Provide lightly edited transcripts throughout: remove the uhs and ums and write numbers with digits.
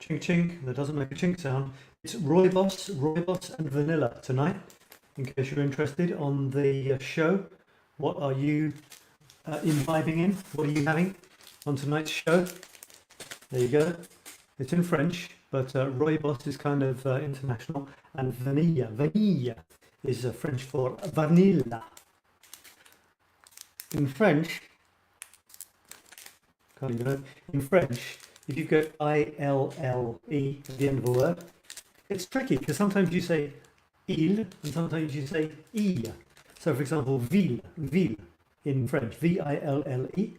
chink chink, that doesn't make a chink sound. It's Rooibos and vanilla tonight, in case you're interested on the show. What are you imbibing in? What are you having on tonight's show? There you go. It's in French, but Rooibos is kind of international, and vanilla is French for vanilla. In French, can't even know. In French, if you go I-L-L-E at the end of a word, it's tricky because sometimes you say il and sometimes you say I. So, for example, ville in French, V-I-L-L-E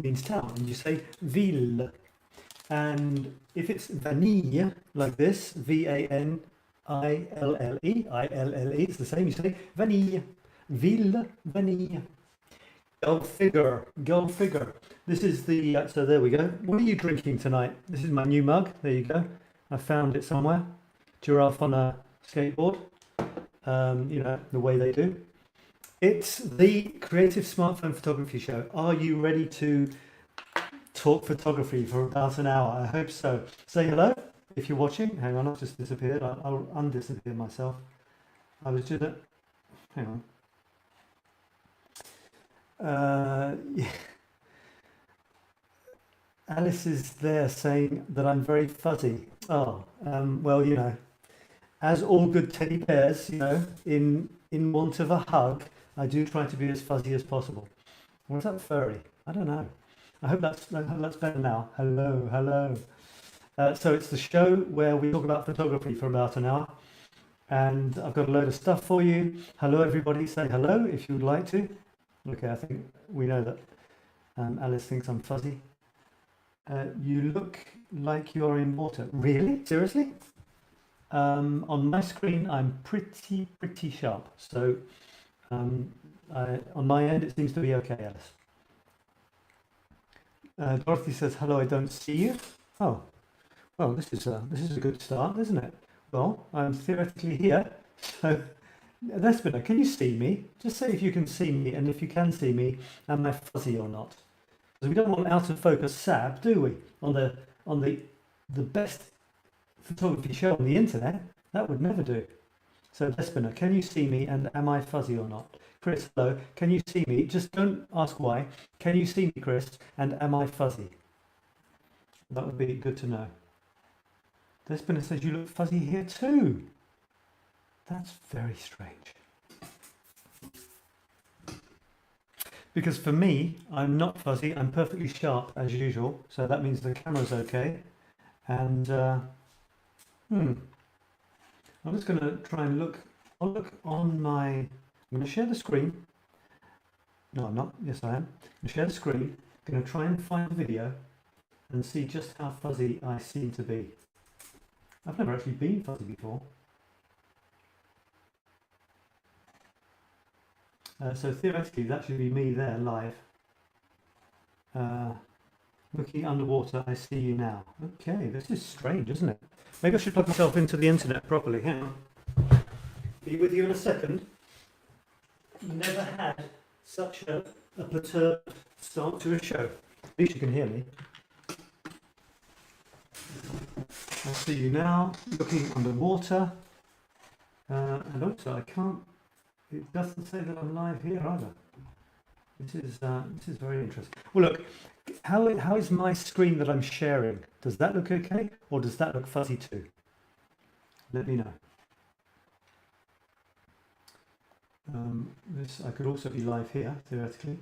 means town, and you say ville. And if it's vanille, like this, V-A-N-I-L-L-E, I-L-L-E, it's the same, you say vanille, ville, vanille. Go figure. This is the, so there we go. What are you drinking tonight? This is my new mug, there you go. I found it somewhere. Giraffe on a skateboard, you know, the way they do. It's the Creative Smartphone Photography Show. Are you ready to talk photography for about an hour? I hope so. Say hello if you're watching. Hang on, I've just disappeared. I'll undisappear myself. I was just hang on. Yeah. Alice is there saying that I'm very fuzzy. Oh, well, you know, as all good teddy bears, you know, in want of a hug, I do try to be as fuzzy as possible. Or is that furry? I don't know. I hope that's better now. Hello. So it's the show where we talk about photography for about an hour, and I've got a load of stuff for you. Hello, everybody. Say hello if you would like to. Okay, I think we know that Alice thinks I'm fuzzy. You look like you're in water. Really? Seriously? On my screen, I'm pretty sharp. So on my end, it seems to be okay, Alice. Dorothy says, hello, I don't see you. Oh, well, this is a good start, isn't it? Well, I'm theoretically here. So, Despina, can you see me? Just say if you can see me, and if you can see me, am I fuzzy or not? Because we don't want out of focus sab, do we? On the best photography show on the internet, that would never do. So Despina, can you see me, and am I fuzzy or not? Chris, hello, can you see me? Just don't ask why. Can you see me, Chris, and am I fuzzy? That would be good to know. Despina says you look fuzzy here too. That's very strange. Because for me, I'm not fuzzy, I'm perfectly sharp as usual, so that means the camera's okay. And I'm just going to try and look. I'll look on my. I'm going to share the screen. No, I'm not. Yes, I am. I'm going to share the screen. I'm going to try and find the video and see just how fuzzy I seem to be. I've never actually been fuzzy before. So theoretically, that should be me there live. Looking underwater, I see you now. Okay, this is strange, isn't it? Maybe I should plug myself into the internet properly. Hang on. Be with you in a second. Never had such a perturbed start to a show. At least you can hear me. I see you now, looking underwater. And also, I can't. It doesn't say that I'm live here either. This is very interesting. Well, look, how is my screen that I'm sharing? Does that look okay, or does that look fuzzy too? Let me know. This I could also be live here theoretically.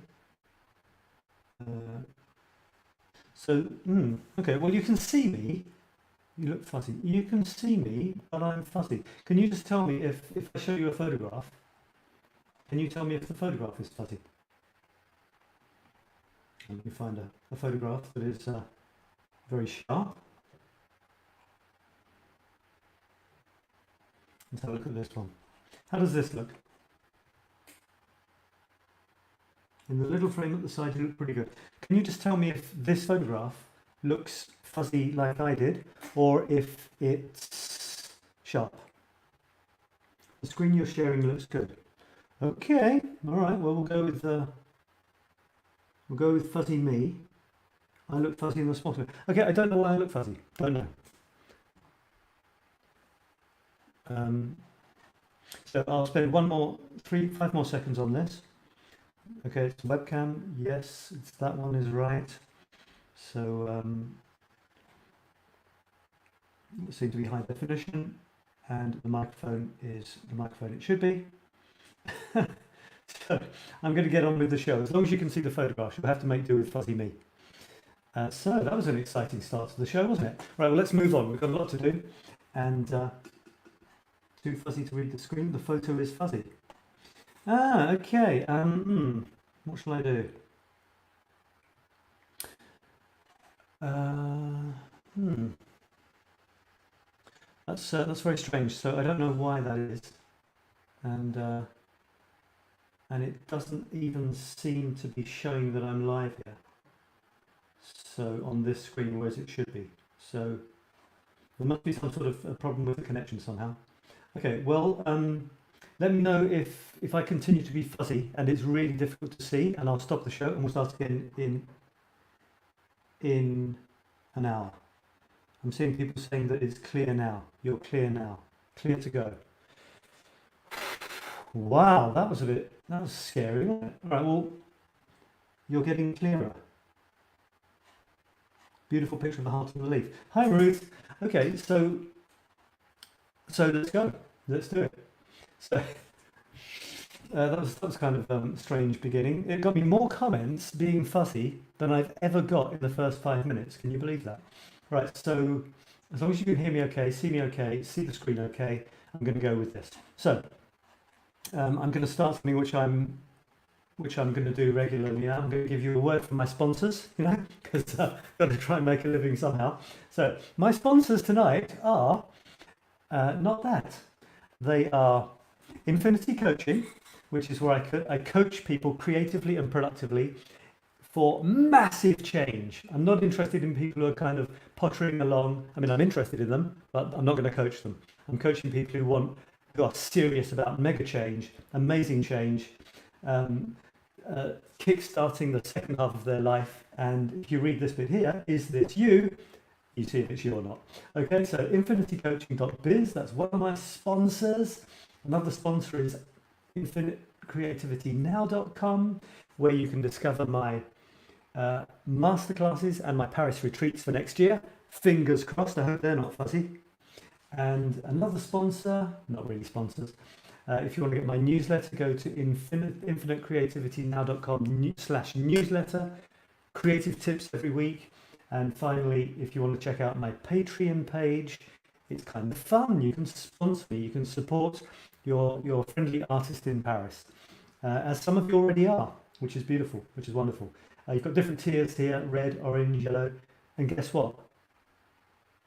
Okay. Well, you can see me. You look fuzzy. You can see me, but I'm fuzzy. Can you just tell me if I show you a photograph? Can you tell me if the photograph is fuzzy? Let me find a photograph that is very sharp. Let's have a look at this one. How does this look? In the little frame at the side, you look pretty good. Can you just tell me if this photograph looks fuzzy like I did, or if it's sharp? The screen you're sharing looks good. Okay, all right. Well, we'll go with fuzzy me. I look fuzzy in the spot. Okay, I don't know why I look fuzzy. Don't know. Um, so I'll spend 5 more seconds on this. Okay, it's webcam. Yes, it's that one is right. So it seems to be high definition, and the microphone is the microphone it should be. So I'm going to get on with the show. As long as you can see the photographs, you'll have to make do with fuzzy me. So that was an exciting start to the show, wasn't it? Right, well, let's move on. We've got a lot to do. And too fuzzy to read the screen. The photo is fuzzy. Okay. What shall I do? That's very strange. So I don't know why that is, and it doesn't even seem to be showing that I'm live here. So on this screen, whereas it should be. So there must be some sort of a problem with the connection somehow. Okay. Well, let me know if I continue to be fuzzy and it's really difficult to see, and I'll stop the show and we'll start again in an hour. I'm seeing people saying that it's clear now. You're clear now. Clear to go. Wow, that was scary, wasn't it? All right, well, you're getting clearer. Beautiful picture of the heart and the leaf. Hi, Ruth. Okay, so let's go. Let's do it. So that was kind of a strange beginning. It got me more comments being fuzzy than I've ever got in the first 5 minutes. Can you believe that? Right, so as long as you can hear me okay, see the screen okay, I'm going to go with this. So I'm going to start something which I'm going to do regularly now. I'm going to give you a word from my sponsors, because I've got to try and make a living somehow. So my sponsors tonight are not that. They are Infinity Coaching, which is where I coach people creatively and productively for massive change. I'm not interested in people who are kind of pottering along. I mean, I'm interested in them, but I'm not going to coach them. I'm coaching people who are serious about mega change, amazing change, kickstarting the second half of their life. And if you read this bit here, is this you? You see if it's you or not. Okay, so infinitycoaching.biz, that's one of my sponsors. Another sponsor is infinitecreativitynow.com, where you can discover my masterclasses and my Paris retreats for next year. Fingers crossed, I hope they're not fuzzy. And another sponsor, not really sponsors, if you want to get my newsletter, go to infinitecreativitynow.com/newsletter. Creative tips every week. And finally, if you want to check out my Patreon page, it's kind of fun. You can sponsor me, you can support your friendly artist in Paris, as some of you already are, which is beautiful, which is wonderful. You've got different tiers here: red, orange, yellow, and guess what?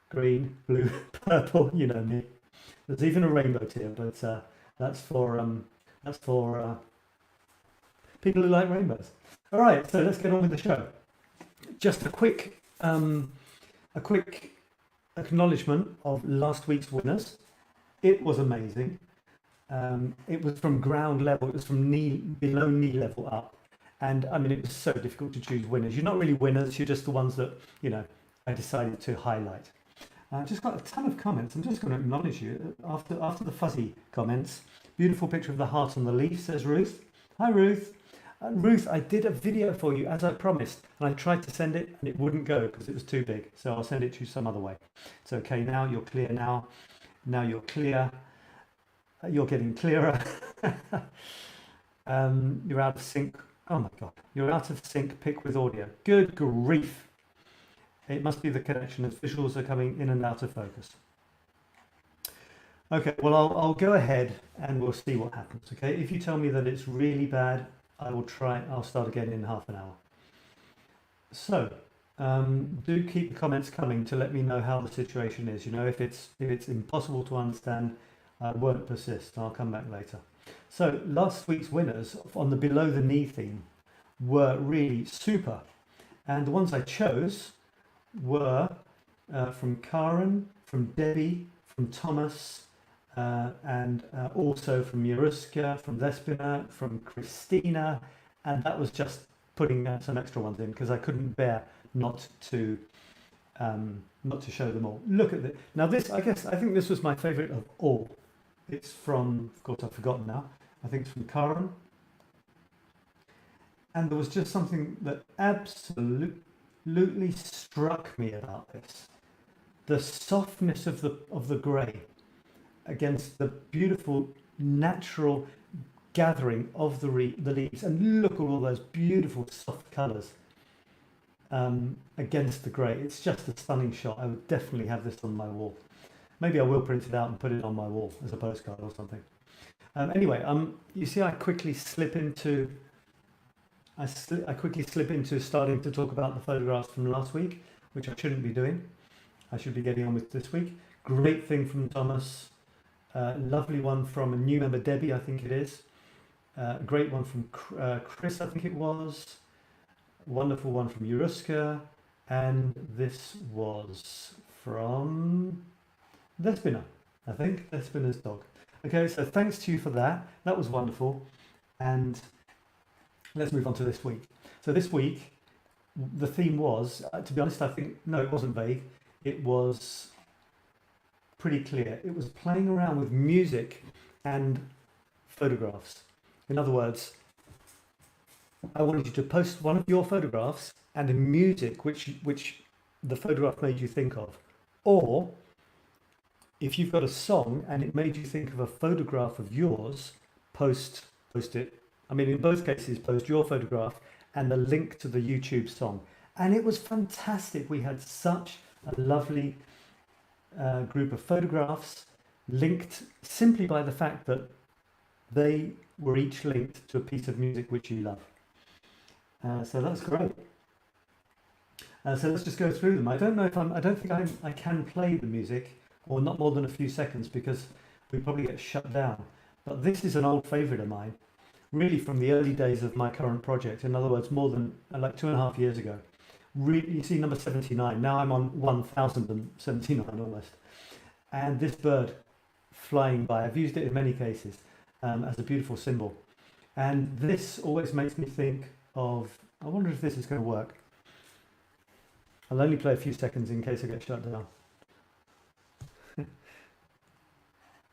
Green, blue, purple. You know me. There's even a rainbow tier, but that's for people who like rainbows. All right, so let's get on with the show. Just a quick acknowledgement of last week's winners. It was amazing. It was from ground level. It was from below knee level up. And I mean, it was so difficult to choose winners. You're not really winners. You're just the ones that, I decided to highlight. I've just got a ton of comments. I'm just going to acknowledge you after the fuzzy comments. Beautiful picture of the heart on the leaf, says Ruth. Hi, Ruth. Ruth, I did a video for you as I promised, and I tried to send it and it wouldn't go because it was too big. So I'll send it to you some other way. It's okay now. You're clear now. Now you're clear. You're getting clearer. You're out of sync. Oh my God. You're out of sync. Pick with audio. Good grief. It must be the connection as visuals are coming in and out of focus. Okay, well, I'll go ahead and we'll see what happens. Okay, if you tell me that it's really bad, I'll start again in half an hour. So do keep the comments coming to let me know how the situation is. If it's impossible to understand, I won't persist. I'll come back later. So last week's winners on the below the knee theme were really super, and the ones I chose were from Karen, from Debbie, from Thomas, and also from Yaruska, from Despina, from Christina, and that was just putting some extra ones in because I couldn't bear not to show them all. Look at this. Now this, I think this was my favourite of all. It's from, of course, I've forgotten now. I think it's from Karen. And there was just something that absolutely struck me about this. The softness of the grey against the beautiful natural gathering of the leaves. And look at all those beautiful soft colours against the grey. It's just a stunning shot. I would definitely have this on my wall. Maybe I will print it out and put it on my wall as a postcard or something. Anyway, you see I quickly slip into starting to talk about the photographs from last week, which I shouldn't be doing. I should be getting on with this week. Great thing from Thomas. Lovely one from a new member, Debbie, I think it is. Great one from Chris, I think it was. Wonderful one from Yuruska. And this was from Despina, I think. Despina's dog. Okay, so thanks to you for that. That was wonderful. And let's move on to this week. So this week, the theme was, to be honest, I think, no, it wasn't vague. It was pretty clear. It was playing around with music and photographs. In other words, I wanted you to post one of your photographs and a music which the photograph made you think of. Or if you've got a song and it made you think of a photograph of yours, post it. I mean, in both cases, post your photograph and the link to the YouTube song. And it was fantastic. We had such a lovely group of photographs linked simply by the fact that they were each linked to a piece of music which you love. So that's great. So let's just go through them. I don't think I can play the music, or not more than a few seconds, because we probably get shut down. But this is an old favourite of mine, really from the early days of my current project. In other words, more than like 2.5 years ago. Really, you see number 79. Now I'm on 1079 almost. And this bird flying by, I've used it in many cases as a beautiful symbol. And this always makes me think of, I wonder if this is going to work. I'll only play a few seconds in case I get shut down.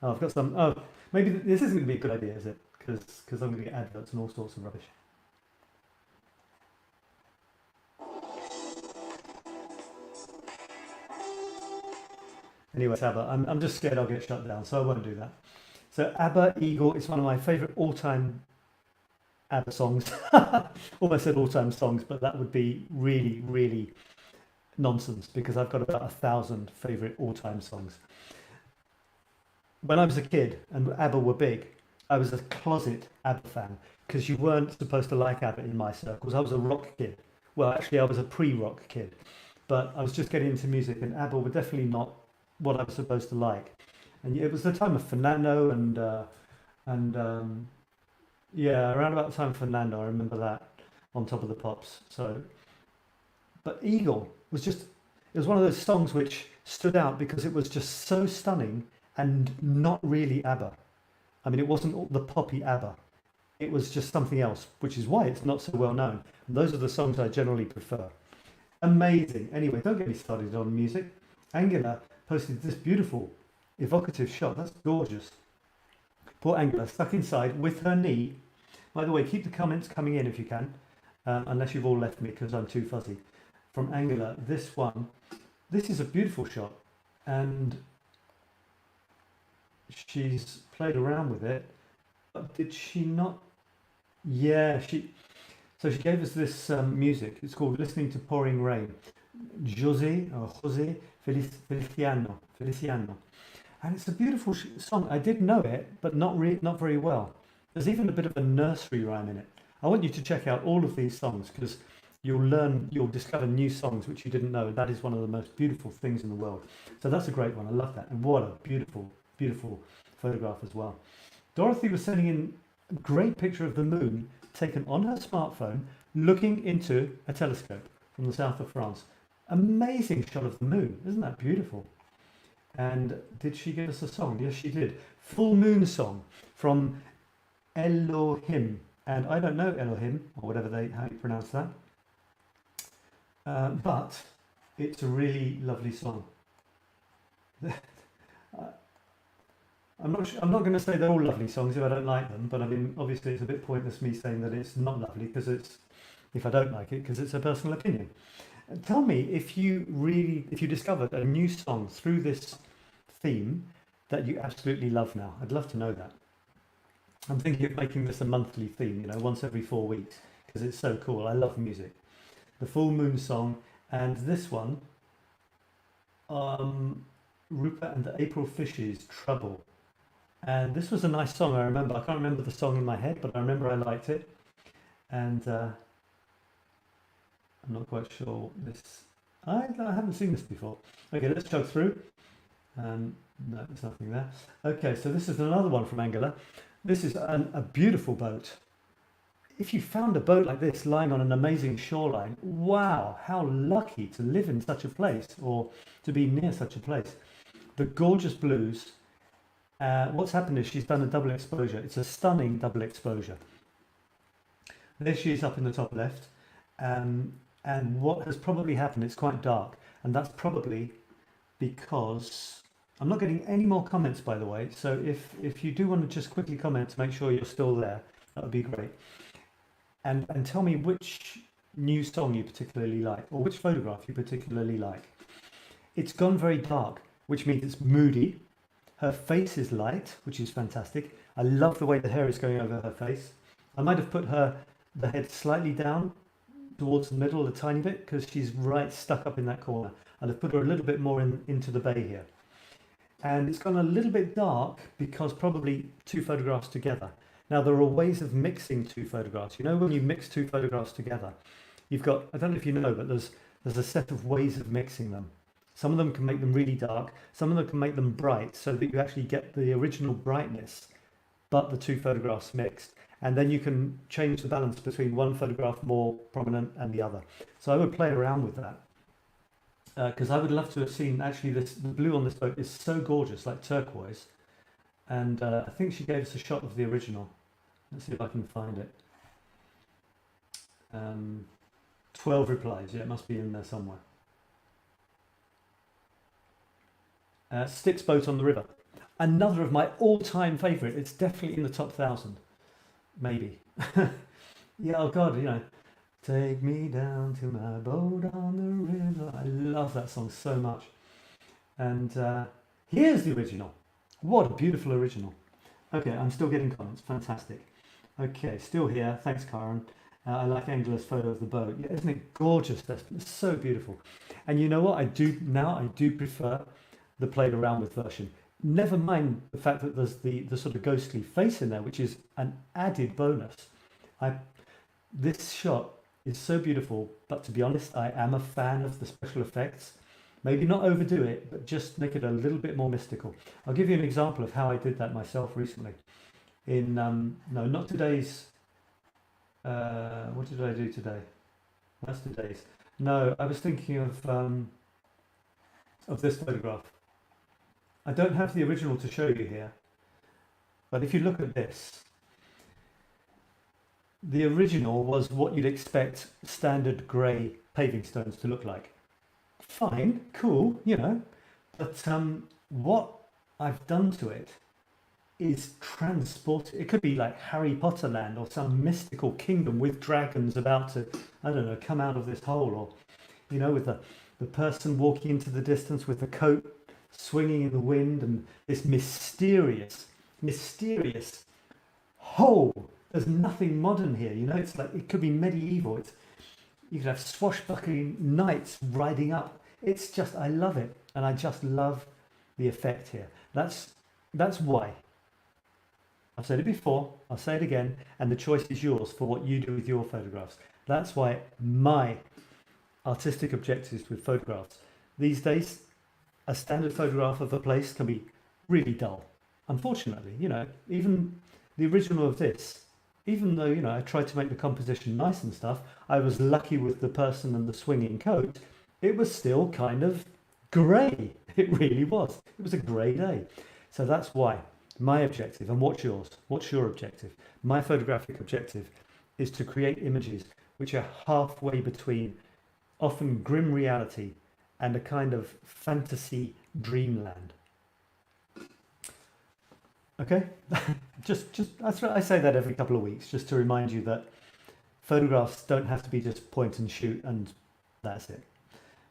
Oh, I've got some, oh, maybe this isn't going to be a good idea, is it? Because I'm going to get adverts and all sorts of rubbish. Anyway, it's ABBA. I'm just scared I'll get shut down, so I won't do that. So ABBA, Eagle, it's one of my favourite all-time ABBA songs. Almost said all-time songs, but that would be really, really nonsense, because I've got about 1,000 favourite all-time songs. When I was a kid and ABBA were big, I was a closet ABBA fan, because you weren't supposed to like ABBA in my circles. I was a rock kid. Well, actually, I was a pre-rock kid, but I was just getting into music, and ABBA were definitely not what I was supposed to like. And it was the time of Fernando and yeah, around about the time of Fernando, I remember that, On Top of the Pops. So, but Eagle was just, it was one of those songs which stood out because it was just so stunning and not really ABBA. I mean, it wasn't the poppy ABBA. It was just something else, which is why it's not so well known. And those are the songs I generally prefer. Amazing. Anyway, don't get me started on music. Angela posted this beautiful, evocative shot. That's gorgeous. Poor Angela, stuck inside with her knee. By the way, keep the comments coming in if you can, unless you've all left me because I'm too fuzzy. From Angela, this one. This is a beautiful shot, and she's played around with it. But did she not? Yeah, so she gave us this music. It's called Listening to Pouring Rain. Jose Feliciano. And it's a beautiful song. I did know it, but not very well. There's even a bit of a nursery rhyme in it. I want you to check out all of these songs, because you'll discover new songs which you didn't know. That is one of the most beautiful things in the world. So that's a great one. I love that. And what a beautiful, beautiful photograph as well. Dorothy was sending in a great picture of the moon taken on her smartphone, looking into a telescope from the south of France. Amazing shot of the moon. Isn't that beautiful? And did she give us a song? Yes, she did. Full Moon Song from Elohim. And I don't know Elohim, or whatever how you pronounce that. But it's a really lovely song. I'm not going to say they're all lovely songs if I don't like them, but I mean, obviously, it's a bit pointless me saying that it's not lovely because it's if I don't like it because it's a personal opinion. Tell me if you discovered a new song through this theme that you absolutely love now. I'd love to know that. I'm thinking of making this a monthly theme, you know, once every 4 weeks because it's so cool. I love music. The Full Moon Song and this one, Rupert and the April Fishes, Trouble. And this was a nice song. I remember. I can't remember the song in my head, but I remember I liked it. And I'm not quite sure this. I haven't seen this before. Okay, let's chug through. No, there's nothing there. Okay, so this is another one from Angela. This is a beautiful boat. If you found a boat like this lying on an amazing shoreline, wow, how lucky to live in such a place or to be near such a place. The gorgeous blues. What's happened is she's done a double exposure. It's a stunning double exposure. There she is up in the top left. And what has probably happened, it's quite dark. And that's probably because I'm not getting any more comments, by the way. So if you do want to just quickly comment to make sure you're still there, that would be great. And tell me which new song you particularly like or which photograph you particularly like. It's gone very dark, which means it's moody. Her face is light, which is fantastic. I love the way the hair is going over her face. I might have put the head slightly down towards the middle a tiny bit because she's right stuck up in that corner. And I've put her a little bit more into the bay here. And it's gone a little bit dark because probably two photographs together. Now there are ways of mixing two photographs. You know, when you mix two photographs together, you've got, I don't know if you know, but there's a set of ways of mixing them. Some of them can make them really dark. Some of them can make them bright so that you actually get the original brightness, but the two photographs mixed. And then you can change the balance between one photograph more prominent and the other. So I would play around with that because I would love to have seen actually the blue on this boat is so gorgeous, like turquoise. And I think she gave us a shot of the original. Let's see if I can find it. 12 replies. Yeah, it must be in there somewhere. Sticks Boat on the River. Another of my all-time favourite. It's definitely in the top 1,000. Maybe. Yeah, oh God, you know. Take me down to my boat on the river. I love that song so much. And here's the original. What a beautiful original. Okay, I'm still getting comments. Fantastic. Okay, still here. Thanks, Karen. I like Angela's photo of the boat. Yeah, isn't it gorgeous? It's so beautiful. And you know what? I do prefer the played around with version. Never mind the fact that there's the sort of ghostly face in there, which is an added bonus. This shot is so beautiful, but to be honest, I am a fan of the special effects. Maybe not overdo it, but just make it a little bit more mystical. I'll give you an example of how I did that myself recently. In no, not today's. What did I do today? That's today's. No, I was thinking of this photograph. I don't have the original to show you here, but if you look at this, the original was what you'd expect standard grey paving stones to look like. Fine, cool, you know, but what I've done to it is transport. It could be like Harry Potter land or some mystical kingdom with dragons about to, I don't know, come out of this hole, or, you know, with the person walking into the distance with the coat swinging in the wind and this mysterious hole. There's nothing modern here, you know. It's like it could be medieval. You could have swashbuckling knights riding up. It's just, I love it, and I just love the effect here. That's why. I've said it before, I'll say it again, and the choice is yours for what you do with your photographs. That's why my artistic objectives with photographs. These days, a standard photograph of a place can be really dull. Unfortunately, you know, even the original of this, even though, you know, I tried to make the composition nice and stuff, I was lucky with the person and the swinging coat, it was still kind of grey. It really was. It was a grey day. So that's why my objective, and what's yours? What's your objective? My photographic objective is to create images which are halfway between often grim reality and a kind of fantasy dreamland. Okay, just I say that every couple of weeks, just to remind you that photographs don't have to be just point and shoot and that's it.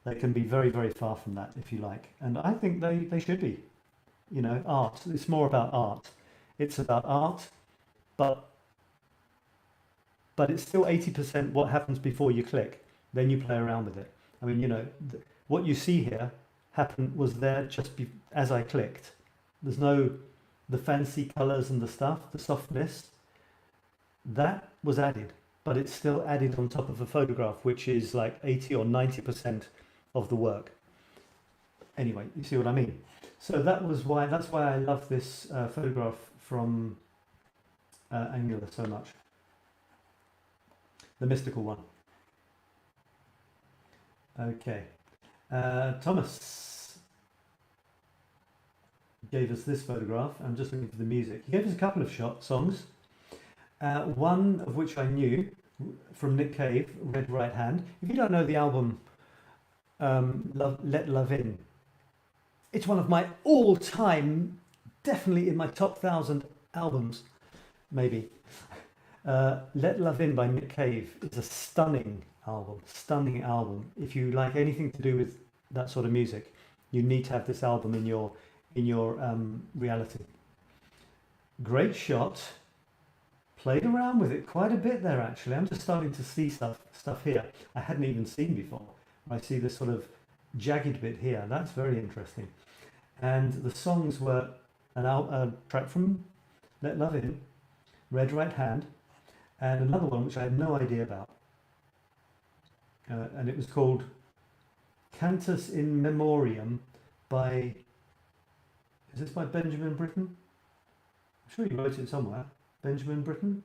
They can be very, very far from that if you like. And I think they should be. You know, art. It's more about art. It's about art, but it's still 80% what happens before you click. Then you play around with it. I mean, you know, what you see here was there as I clicked. There's no the fancy colors and the stuff, the softness. That was added, but it's still added on top of a photograph, which is like 80 or 90% of the work. Anyway, you see what I mean? So that's why I love this photograph from Angular so much. The mystical one. Okay. Thomas gave us this photograph. I'm just looking for the music. He gave us a couple of songs. One of which I knew from Nick Cave, Red Right Hand. If you don't know the album Let Love In, it's one of my all-time, definitely in my top 1,000 albums, maybe. Let Love In by Nick Cave is a stunning album. If you like anything to do with that sort of music, you need to have this album in your reality. Great shot. Played around with it quite a bit there actually. I'm just starting to see stuff here I hadn't even seen before. I see this sort of jagged bit here. That's very interesting. And the songs were a track from Let Love In, Red Right Hand, and another one which I had no idea about. And it was called Cantus in Memoriam by, is this by Benjamin Britten? I'm sure you wrote it somewhere. Benjamin Britten?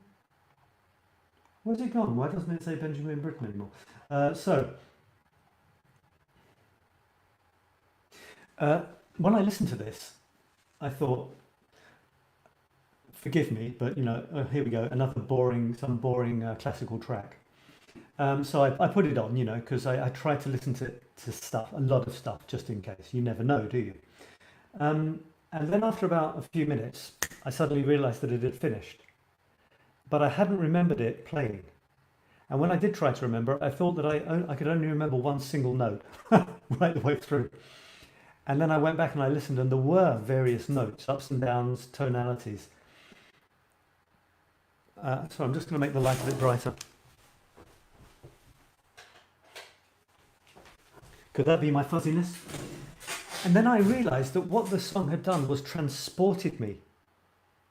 Where's it gone? Why doesn't it say Benjamin Britten anymore? When I listened to this, I thought, forgive me, but you know, here we go, some boring classical track. So I put it on, you know, because I try to listen to stuff, a lot of stuff, just in case. You never know, do you? And then after about a few minutes, I suddenly realised that it had finished. But I hadn't remembered it playing. And when I did try to remember, I thought that I could only remember one single note right the way through. And then I went back and I listened, and there were various notes, ups and downs, tonalities. So I'm just going to make the light a bit brighter. Could that be my fuzziness? And then I realised that what the song had done was transported me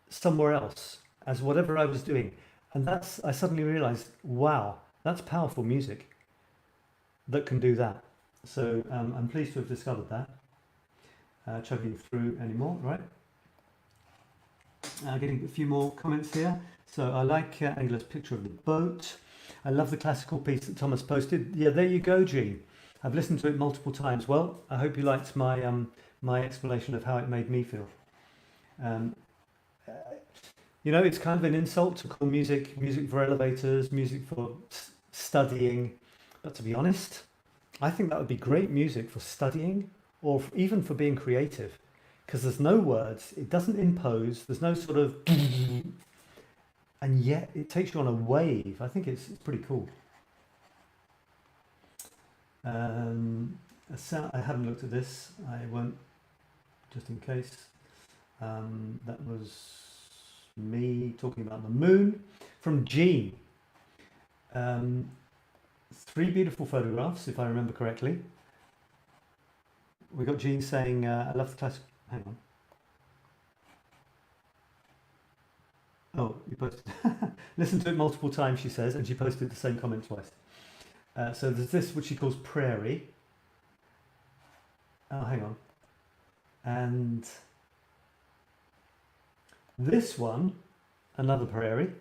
somewhere else as whatever I was doing. And I suddenly realised, wow, that's powerful music that can do that. So I'm pleased to have discovered that. Chugging through anymore, right? Getting a few more comments here. So I like Angela's picture of the boat. I love the classical piece that Thomas posted. Yeah, there you go, Gene. I've listened to it multiple times. Well, I hope you liked my my explanation of how it made me feel. You know, it's kind of an insult to call music for elevators, music for studying. But to be honest, I think that would be great music for studying or even for being creative, because there's no words, it doesn't impose, there's no sort of, and yet it takes you on a wave. I think it's pretty cool. I haven't looked at this. I won't, just in case. That was me talking about the moon from Jean. 3 beautiful photographs, if I remember correctly. We got Jean saying, I love the classic. Hang on. Oh, you posted. Listen to it multiple times, she says, and she posted the same comment twice. So there's this, which she calls Prairie. Oh, hang on. And this one, another prairie.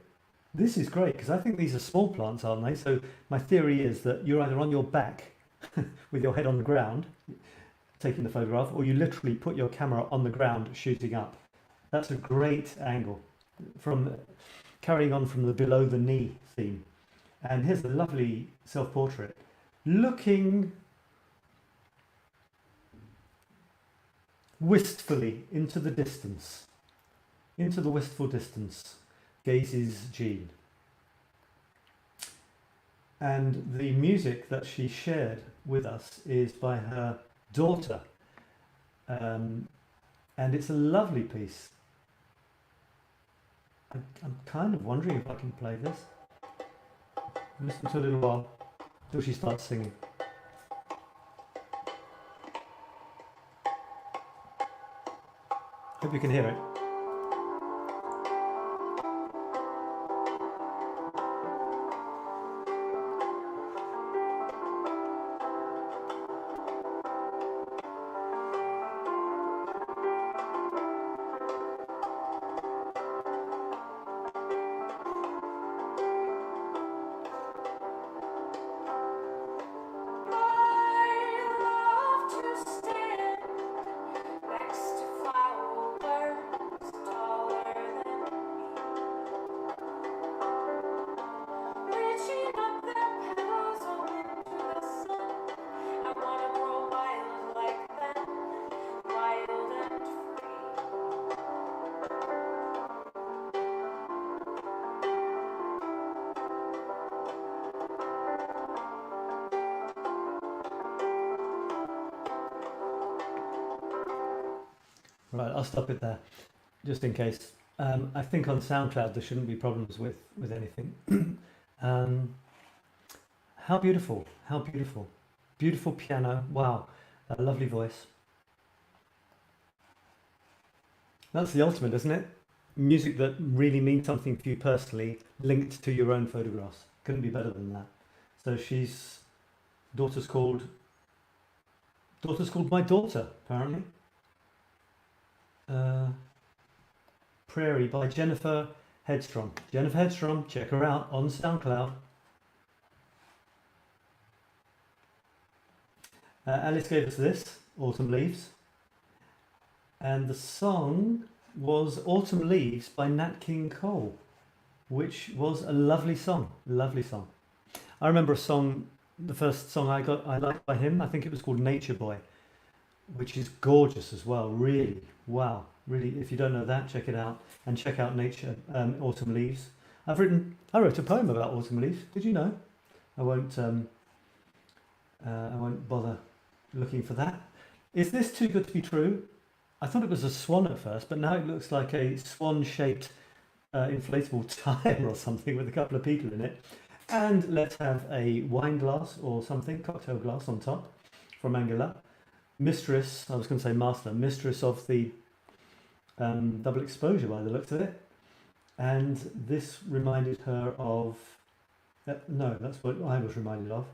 This is great because I think these are small plants, aren't they? So my theory is that you're either on your back with your head on the ground, taking the photograph, or you literally put your camera on the ground shooting up. That's a great angle, from carrying on from the below the knee theme. And here's a lovely self-portrait looking wistfully into the distance. Into the wistful distance gazes Jean. And the music that she shared with us is by her daughter. And it's a lovely piece. I'm kind of wondering if I can play this. Listen to a little while till she starts singing. Hope you can hear it. Right, I'll stop it there, just in case. I think on SoundCloud there shouldn't be problems with anything. How beautiful, how beautiful. Beautiful piano, wow, a lovely voice. That's the ultimate, isn't it? Music that really means something for you personally, linked to your own photographs. Couldn't be better than that. So daughter's called My Daughter, apparently. Prairie by Jennifer Headstrom. Jennifer Headstrom, check her out on SoundCloud. Alice gave us this, Autumn Leaves. And the song was Autumn Leaves by Nat King Cole, which was a lovely song, lovely song. I remember a song, the first song I liked by him, I think it was called Nature Boy, which is gorgeous as well, really, wow. Really, if you don't know that, check it out, and check out Nature, Autumn Leaves. I wrote a poem about autumn leaves. Did you know? I won't bother looking for that. Is this too good to be true? I thought it was a swan at first, but now it looks like a swan-shaped inflatable tire or something with a couple of people in it. And let's have a wine glass or something, cocktail glass on top from Angela. Mistress, I was going to say master, mistress of the double exposure by the looks of it. And this reminded her of, no, that's what I was reminded of.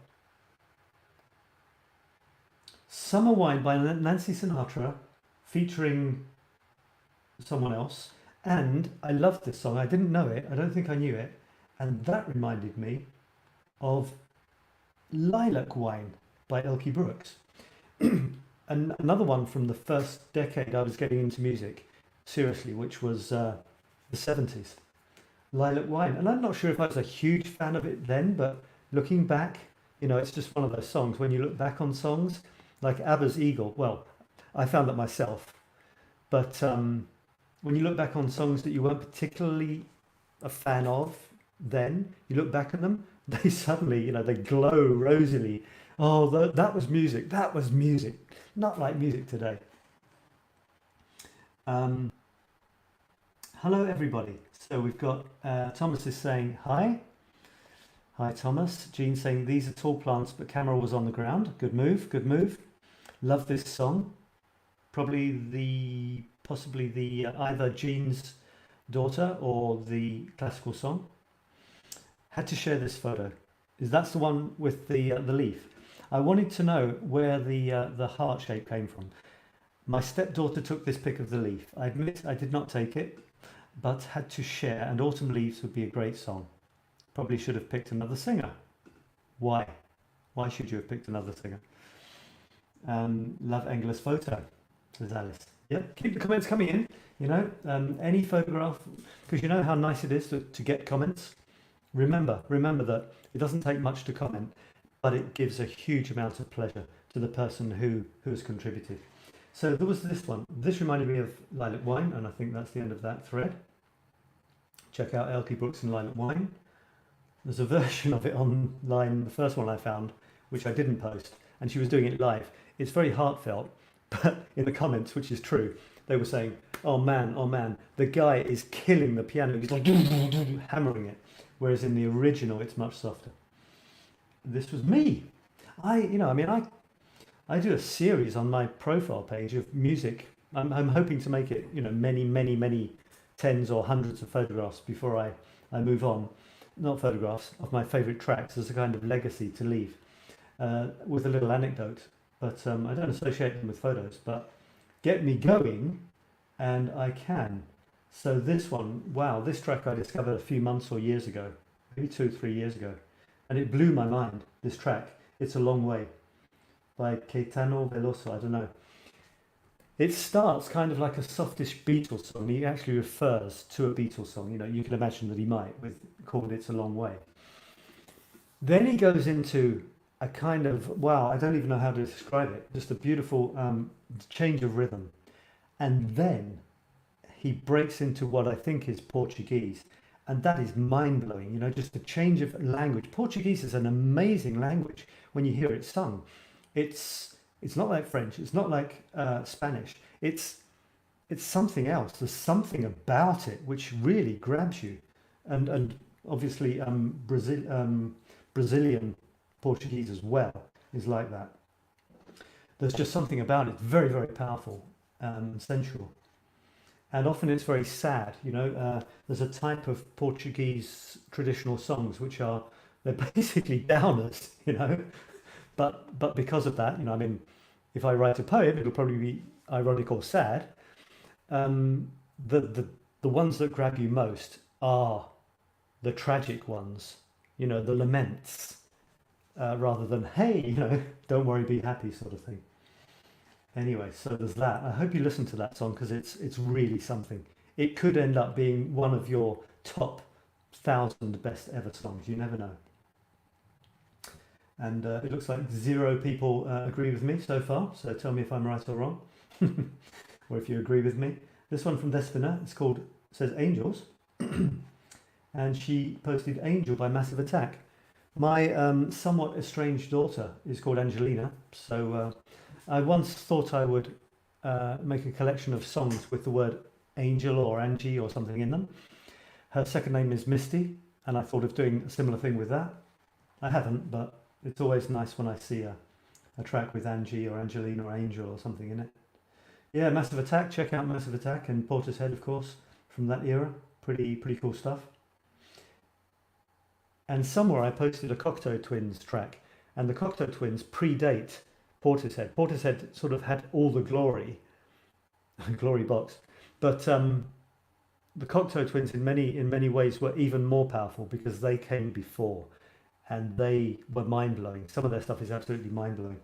Summer Wine by Nancy Sinatra, featuring someone else. And I loved this song. I didn't know it. I don't think I knew it. And that reminded me of Lilac Wine by Elkie Brooks. And another one from the first decade I was getting into music, seriously, which was the 70s. Lilac Wine. And I'm not sure if I was a huge fan of it then, but looking back, you know, it's just one of those songs. When you look back on songs, like ABBA's Eagle, well, I found that myself. But when you look back on songs that you weren't particularly a fan of then, you look back at them, they suddenly, you know, they glow rosily. Oh, that was music. That was music. Not like music today. Hello, everybody. So we've got Thomas is saying hi. Hi, Thomas. Jean saying these are tall plants, but camera was on the ground. Good move. Good move. Love this song. Possibly the either Jean's daughter or the classical song. Had to share this photo. That's the one with the leaf. I wanted to know where the heart shape came from. My stepdaughter took this pic of the leaf. I admit I did not take it, but had to share, and Autumn Leaves would be a great song. Probably should have picked another singer. Why? Why should you have picked another singer? Love Angela's photo, says Alice. Yep, keep the comments coming in, you know, any photograph, because you know how nice it is to get comments. Remember that it doesn't take much to comment, but it gives a huge amount of pleasure to the person who has contributed. So there was this one. This reminded me of Lilac Wine, and I think that's the end of that thread. Check out Elkie Brooks and Lilac Wine. There's a version of it online, the first one I found, which I didn't post, and she was doing it live. It's very heartfelt, but in the comments, which is true, they were saying, oh man, the guy is killing the piano. He's like hammering it. Whereas in the original, it's much softer. This was me. I do a series on my profile page of music. I'm hoping to make it, many tens or hundreds of photographs before I move on. Not photographs of my favourite tracks as a kind of legacy to leave, with a little anecdote. But I don't associate them with photos, but get me going and I can. So this one, wow, this track I discovered a few months or years ago, maybe 2 or 3 years ago. And it blew my mind, this track. It's a Long Way by Caetano Veloso, I don't know. It starts kind of like a softish Beatles song. He actually refers to a Beatles song. You can imagine that he might, with called It's a Long Way. Then he goes into a kind of, wow, I don't even know how to describe it. Just a beautiful change of rhythm. And then he breaks into what I think is Portuguese. And that is mind-blowing, just a change of language. Portuguese is an amazing language when you hear it sung. It's not like French. It's not like Spanish. It's something else. There's something about it which really grabs you. And obviously Brazilian Portuguese as well is like that. There's just something about it. Very, very powerful and sensual. And often it's very sad, there's a type of Portuguese traditional songs which they're basically downers, but because of that, if I write a poem, it'll probably be ironic or sad. The ones that grab you most are the tragic ones, the laments, rather than, hey, don't worry, be happy sort of thing. Anyway, so there's that. I hope you listen to that song because it's really something. It could end up being one of your top 1,000 best ever songs. You never know. And it looks like 0 people agree with me so far. So tell me if I'm right or wrong, or if you agree with me. This one from Despina, says Angels, and she posted Angel by Massive Attack. My somewhat estranged daughter is called Angelina, so I once thought I would make a collection of songs with the word Angel or Angie or something in them. Her second name is Misty, and I thought of doing a similar thing with that. I haven't, but it's always nice when I see a track with Angie or Angelina or Angel or something in it. Yeah, Massive Attack. Check out Massive Attack and Portishead, of course, from that era. Pretty cool stuff. And somewhere I posted a Cocteau Twins track, and the Cocteau Twins predate Portishead. Portishead sort of had all the glory box, but the Cocteau Twins in many ways were even more powerful because they came before, and they were mind-blowing. Some of their stuff is absolutely mind-blowing.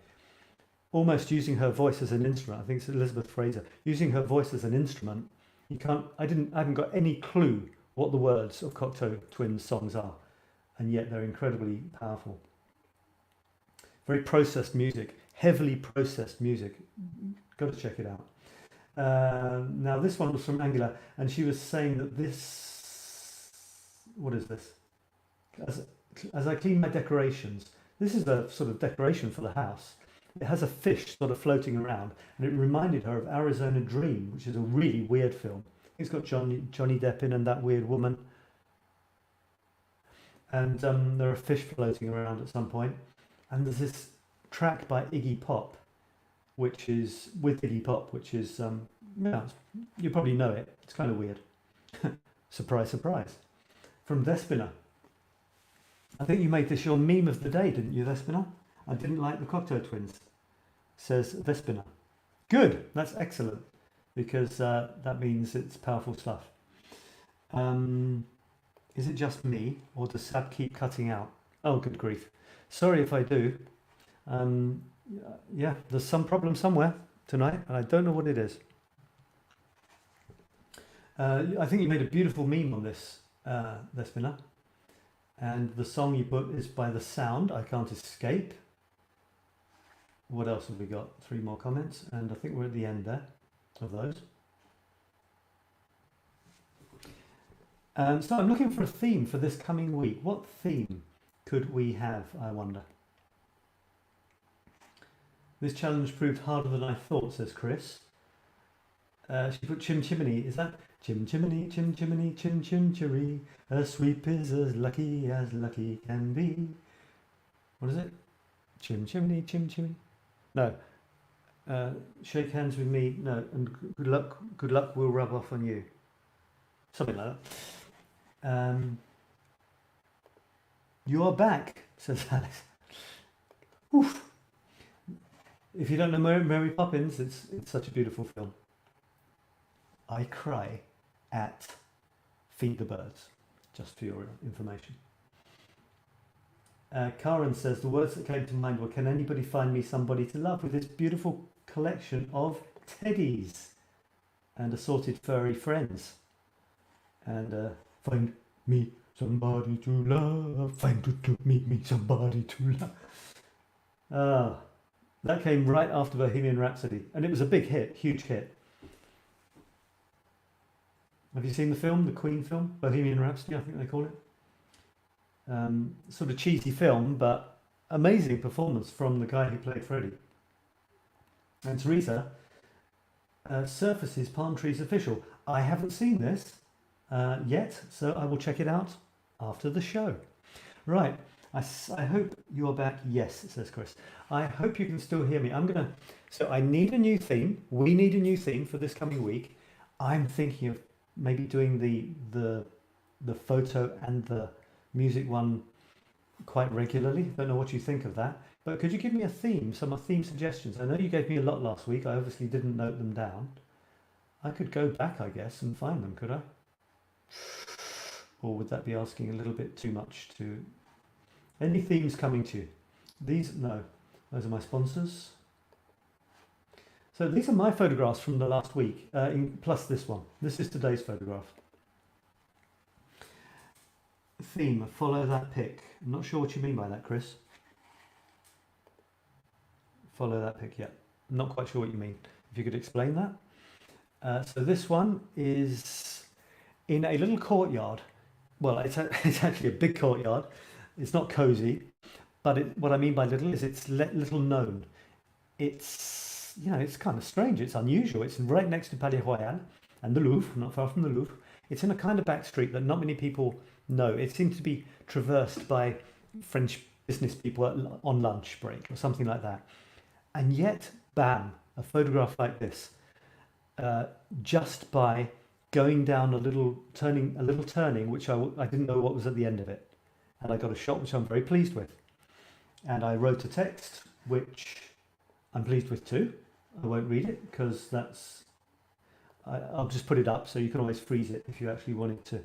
Almost using her voice as an instrument. I think it's Elizabeth Fraser using her voice as an instrument. I haven't got any clue what the words of Cocteau Twins songs are, and yet they're incredibly powerful. Very processed music. Heavily processed music. Got to check it out. Now this one was from Angela, and she was saying that what is this? As I clean my decorations, this is a sort of decoration for the house. It has a fish sort of floating around, and it reminded her of Arizona Dream, which is a really weird film. It's got Johnny Depp in and that weird woman. And there are fish floating around at some point. And there's this track by Iggy Pop, which is you probably know it. It's kind of weird. Surprise, surprise. From Despina. I think you made this your meme of the day, didn't you, Despina? I didn't like the Cocteau Twins, says Despina. Good, that's excellent, because that means it's powerful stuff. Is it just me, or does Sab keep cutting out? Oh, good grief. Sorry if I do. Yeah, there's some problem somewhere tonight, and I don't know what it is. I think you made a beautiful meme on this, Despina. And the song you put is by The Sound, I Can't Escape. what else have we got? 3 more comments, and I think we're at the end there of those. So I'm looking for a theme for this coming week. What theme could we have, I wonder? This challenge proved harder than I thought, says Chris. She put chim chimney. Is that chim chimney, chim chimney, chim chim cherry? A sweep is as lucky can be. What is it? Chim chimney, chim chimney. No. Shake hands with me. No. And good luck will rub off on you. Something like that. You are back, says Alice. Oof. If you don't know Mary Poppins, it's such a beautiful film. I cry at Feed the Birds, just for your information. Karen says, the words that came to mind were, can anybody find me somebody to love with this beautiful collection of teddies and assorted furry friends? And find me somebody to love, me somebody to love. That came right after Bohemian Rhapsody, and it was a big hit, huge hit. Have you seen the film, the Queen film, Bohemian Rhapsody, I think they call it? Sort of cheesy film, but amazing performance from the guy who played Freddie. And Teresa surfaces Palm Trees official. I haven't seen this yet, so I will check it out after the show. Right, I hope you are back. Yes, says Chris. I hope you can still hear me. So I need a new theme. We need a new theme for this coming week. I'm thinking of maybe doing the photo and the music one quite regularly. Don't know what you think of that. But could you give me a theme, some theme suggestions? I know you gave me a lot last week. I obviously didn't note them down. I could go back, I guess, and find them, could I? Or would that be asking a little bit too much to... Any themes coming to you? These, no. Those are my sponsors. So these are my photographs from the last week, plus this one. This is today's photograph. Theme, follow that pic. I'm not sure what you mean by that, Chris. Follow that pic, yeah. I'm not quite sure what you mean. If you could explain that. So this one is in a little courtyard. Well, it's actually a big courtyard. It's not cozy, but what I mean by little is it's little known. It's, you know, it's kind of strange. It's unusual. It's right next to Palais Royal and the Louvre, not far from the Louvre. It's in a kind of back street that not many people know. It seems to be traversed by French business people on lunch break or something like that. And yet, bam, a photograph like this, just by going down a little turning, which I didn't know what was at the end of it. And I got a shot, which I'm very pleased with. And I wrote a text, which I'm pleased with too. I won't read it because I'll just put it up, so you can always freeze it if you actually wanted to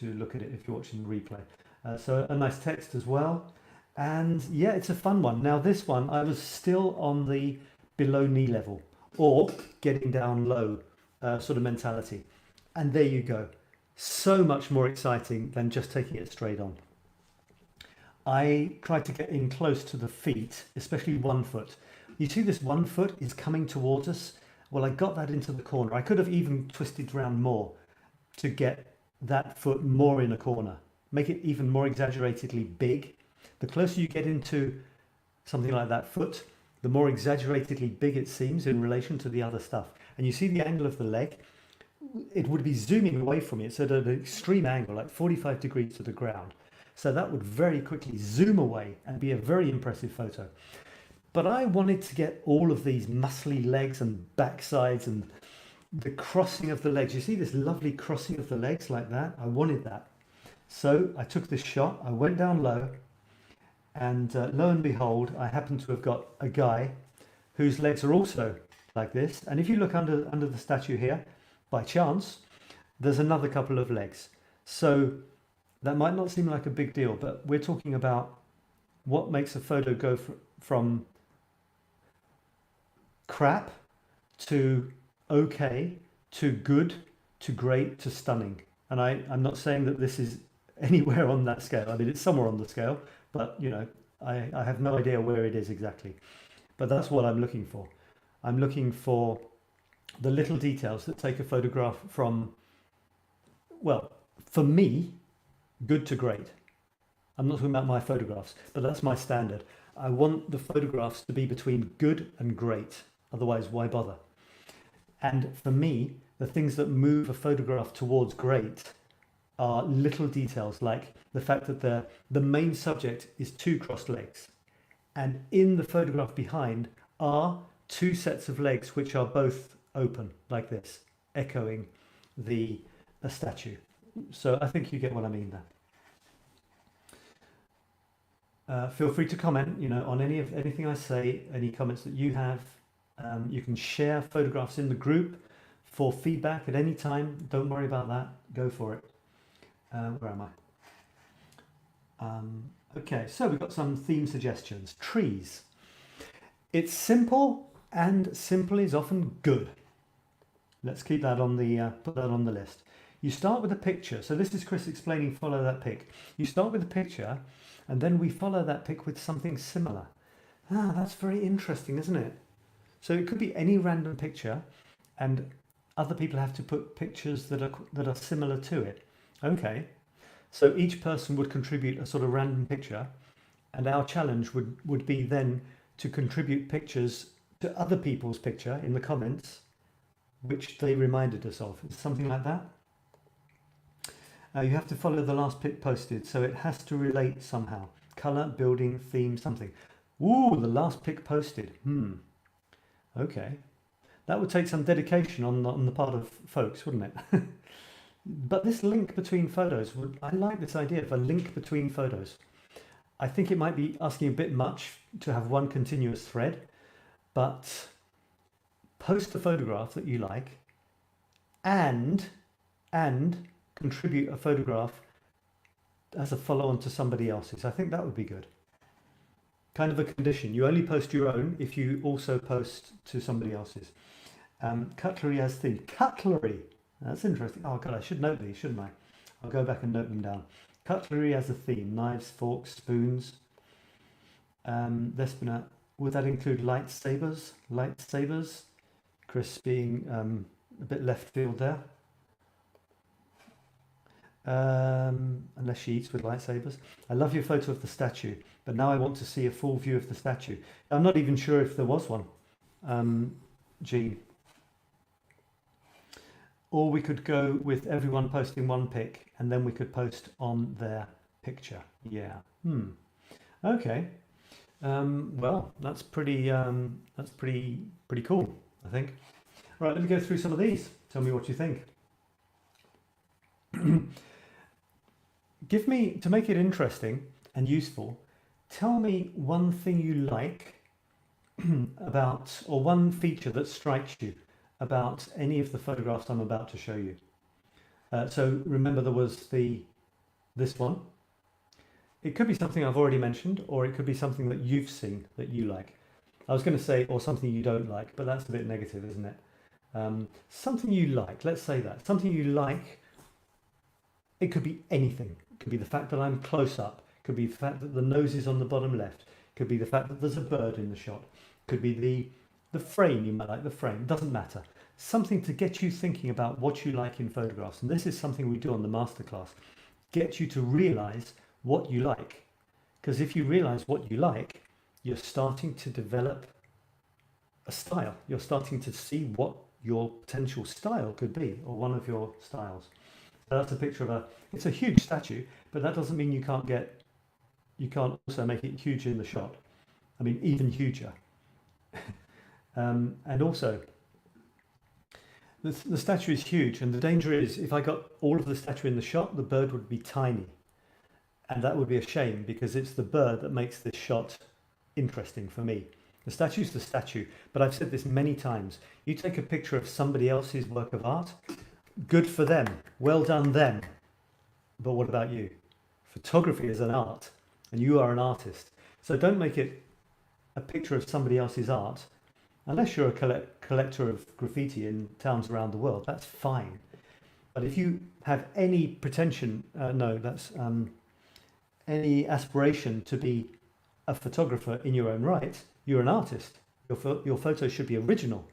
look at it if you're watching the replay. So a nice text as well. And yeah, it's a fun one. Now this one, I was still on the below knee level or getting down low sort of mentality. And there you go. So much more exciting than just taking it straight on. I tried to get in close to the feet, especially 1 foot. You see this 1 foot is coming towards us. Well, I got that into the corner. I could have even twisted around more to get that foot more in a corner. Make it even more exaggeratedly big. The closer you get into something like that foot, the more exaggeratedly big it seems in relation to the other stuff. And you see the angle of the leg. It would be zooming away from it, so at an extreme angle, like 45 degrees to the ground. So that would very quickly zoom away and be a very impressive photo. But I wanted to get all of these muscly legs and backsides and the crossing of the legs. You see this lovely crossing of the legs like that? I wanted that. So I took this shot, I went down low, and lo and behold, I happen to have got a guy whose legs are also like this. And if you look under the statue here, by chance, there's another couple of legs. So that might not seem like a big deal, but we're talking about what makes a photo go from crap to okay to good to great to stunning. And I'm not saying that this is anywhere on that scale. I mean, it's somewhere on the scale, but you know, I have no idea where it is exactly, but that's what I'm looking for. I'm looking for the little details that take a photograph from, well, for me, good to great. I'm not talking about my photographs, but that's my standard. I want the photographs to be between good and great. Otherwise, why bother? And for me, the things that move a photograph towards great are little details like the fact that the main subject is two crossed legs. And in the photograph behind are two sets of legs which are both open like this, echoing a statue. So I think you get what I mean there. Feel free to comment, on anything I say, any comments that you have. You can share photographs in the group for feedback at any time. Don't worry about that. Go for it. Where am I? Okay, so we've got some theme suggestions. Trees. It's simple, and simple is often good. Let's keep that on the put that on the list. You start with a picture. So this is Chris explaining follow that pic. You start with a picture, and then we follow that pic with something similar. That's very interesting, isn't it? So it could be any random picture, and other people have to put pictures that are similar to it. Okay, so each person would contribute a sort of random picture, and our challenge would be then to contribute pictures to other people's picture in the comments, which they reminded us of. It's something like that. You have to follow the last pic posted, so it has to relate somehow. Color, building, theme, something. Ooh, the last pic posted. Okay. That would take some dedication on the part of folks, wouldn't it? But this link between photos, I like this idea of a link between photos. I think it might be asking a bit much to have one continuous thread, but post a photograph that you like and contribute a photograph as a follow-on to somebody else's. I think that would be good. Kind of a condition. You only post your own if you also post to somebody else's. Cutlery as theme. Cutlery! That's interesting. Oh God, I should note these, shouldn't I? I'll go back and note them down. Cutlery as a theme. Knives, forks, spoons. Despina, would that include lightsabers? Lightsabers? Chris being a bit left field there. Unless she eats with lightsabers. I love your photo of the statue, but now I want to see a full view of the statue. I'm not even sure if there was one, Jean. Or we could go with everyone posting one pic, and then we could post on their picture. Yeah. Okay. Well, that's pretty cool, I think. Right, let me go through some of these. Tell me what you think. To make it interesting and useful, tell me one thing you like about, or one feature that strikes you about any of the photographs I'm about to show you. So remember there was this one. It could be something I've already mentioned, or it could be something that you've seen that you like. I was going to say, or something you don't like, but that's a bit negative, isn't it? Something you like, let's say that. Something you like, it could be anything. It could be the fact that I'm close up. It could be the fact that the nose is on the bottom left. It could be the fact that there's a bird in the shot. It could be the frame, you might like the frame. It doesn't matter. Something to get you thinking about what you like in photographs. And this is something we do on the masterclass. Get you to realise what you like. Because if you realise what you like, you're starting to develop a style. You're starting to see what your potential style could be, or one of your styles. So that's a picture of it's a huge statue, but that doesn't mean you can't also make it huge in the shot. I mean, even huger. And also, the statue is huge, and the danger is if I got all of the statue in the shot, the bird would be tiny. And that would be a shame, because it's the bird that makes this shot interesting for me. The statue's the statue, but I've said this many times. You take a picture of somebody else's work of art, good for them, well done them. But what about you? Photography is an art, and you are an artist. So don't make it a picture of somebody else's art, unless you're a collector of graffiti in towns around the world. That's fine. But if you have any pretension, any aspiration to be a photographer in your own right, you're an artist. Your photos should be original.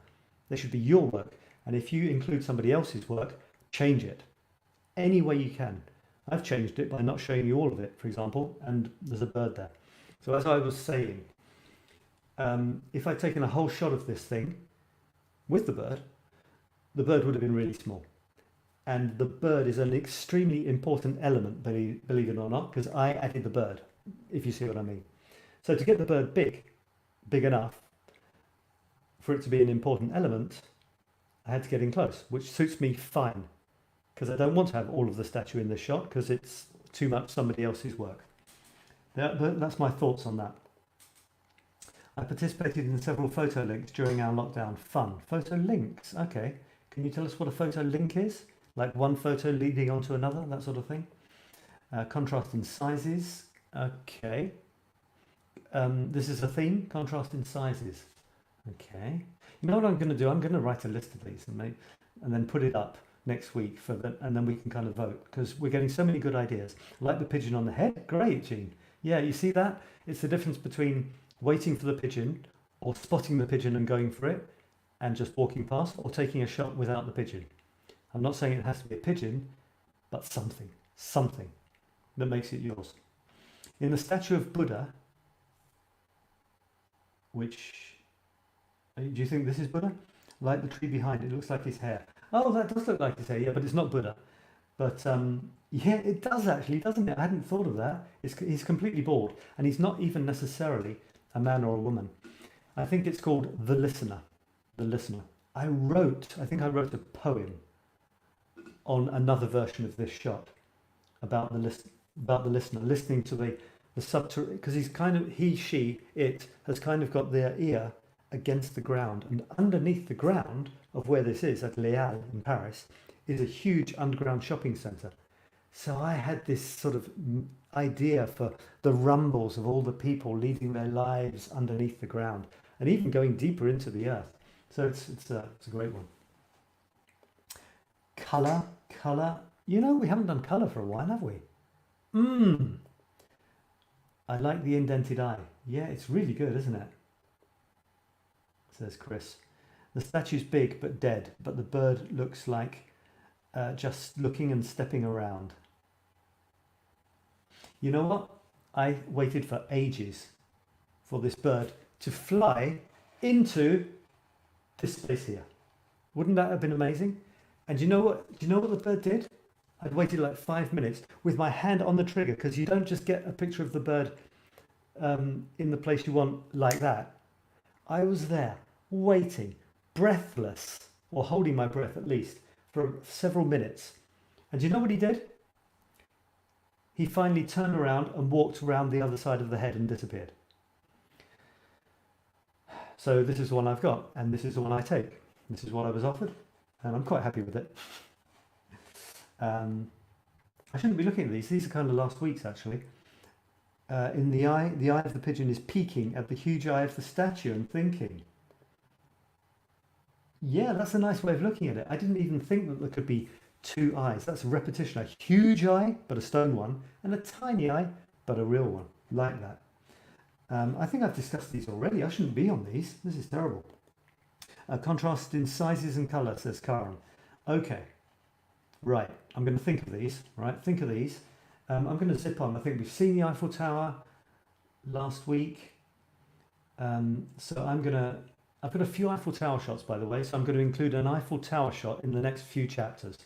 They should be your work. And if you include somebody else's work, change it any way you can. I've changed it by not showing you all of it, for example, and there's a bird there. So as I was saying, if I'd taken a whole shot of this thing with the bird would have been really small. And the bird is an extremely important element, believe it or not, because I added the bird, if you see what I mean. So to get the bird big enough for it to be an important element, I had to get in close, which suits me fine, because I don't want to have all of the statue in this shot because it's too much somebody else's work. That's my thoughts on that. I participated in several photo links during our lockdown. Fun. Photo links, okay. Can you tell us what a photo link is? Like one photo leading onto another, that sort of thing? Contrast in sizes, okay. This is a theme, contrast in sizes. Okay. You know what I'm going to do? I'm going to write a list of these and then put it up next week and then we can kind of vote, because we're getting so many good ideas. Like the pigeon on the head. Great, Jean. Yeah, you see that? It's the difference between waiting for the pigeon or spotting the pigeon and going for it and just walking past, or taking a shot without the pigeon. I'm not saying it has to be a pigeon, but something that makes it yours. In the statue of Buddha, which, do you think this is Buddha? Like the tree behind it looks like his hair. Oh, that does look like his hair, yeah, but it's not Buddha. But yeah, it does actually, doesn't it? I hadn't thought of that. He's completely bald, and he's not even necessarily a man or a woman. I think it's called The Listener. The Listener. I think I wrote a poem on another version of this shot about the listener listening to the subterranean, because it has kind of got their ear against the ground, and underneath the ground of where this is at Les Halles in Paris is a huge underground shopping centre. So I had this sort of idea for the rumbles of all the people leading their lives underneath the ground and even going deeper into the earth. So it's a great one. Colour. You know, we haven't done colour for a while, have we? I like the indented eye. Yeah, it's really good, isn't it? Says Chris. The statue's big but dead, but the bird looks like just looking and stepping around. You know what? I waited for ages for this bird to fly into this space here. Wouldn't that have been amazing? And do you know what the bird did? I'd waited like 5 minutes with my hand on the trigger, because you don't just get a picture of the bird in the place you want like that. I was there waiting, breathless, or holding my breath at least, for several minutes. And do you know what he did? He finally turned around and walked around the other side of the head and disappeared. So this is the one I've got, and this is the one I take. This is what I was offered, and I'm quite happy with it. I shouldn't be looking at these. These are kind of last week's, actually. In the eye of the pigeon is peeking at the huge eye of the statue and thinking. Yeah, that's a nice way of looking at it. I didn't even think that there could be two eyes. That's a repetition. A huge eye, but a stone one, and a tiny eye, but a real one, like that. I think I've discussed these already. I shouldn't be on these. This is terrible. Contrast in sizes and colour, says Karen. Okay. Right, I'm going to think of these. Right, think of these. I'm going to zip on. I think we've seen the Eiffel Tower last week. So I've got a few Eiffel Tower shots, by the way. So I'm going to include an Eiffel Tower shot in the next few chapters.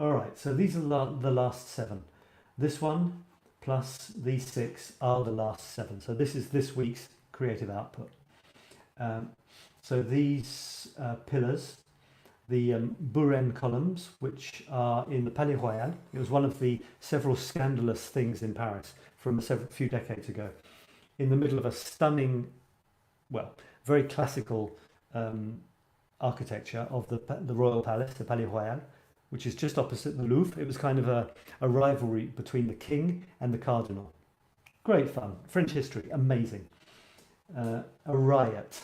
All right, so these are the last 7. This one plus these 6 are the last 7. So this is this week's creative output. So these pillars, the Buren columns, which are in the Palais Royal. It was one of the several scandalous things in Paris from a few decades ago. In the middle of a stunning, well, very classical architecture of the Royal Palace, the Palais Royal, which is just opposite the Louvre. It was kind of a rivalry between the king and the cardinal. Great fun. French history, amazing. A riot.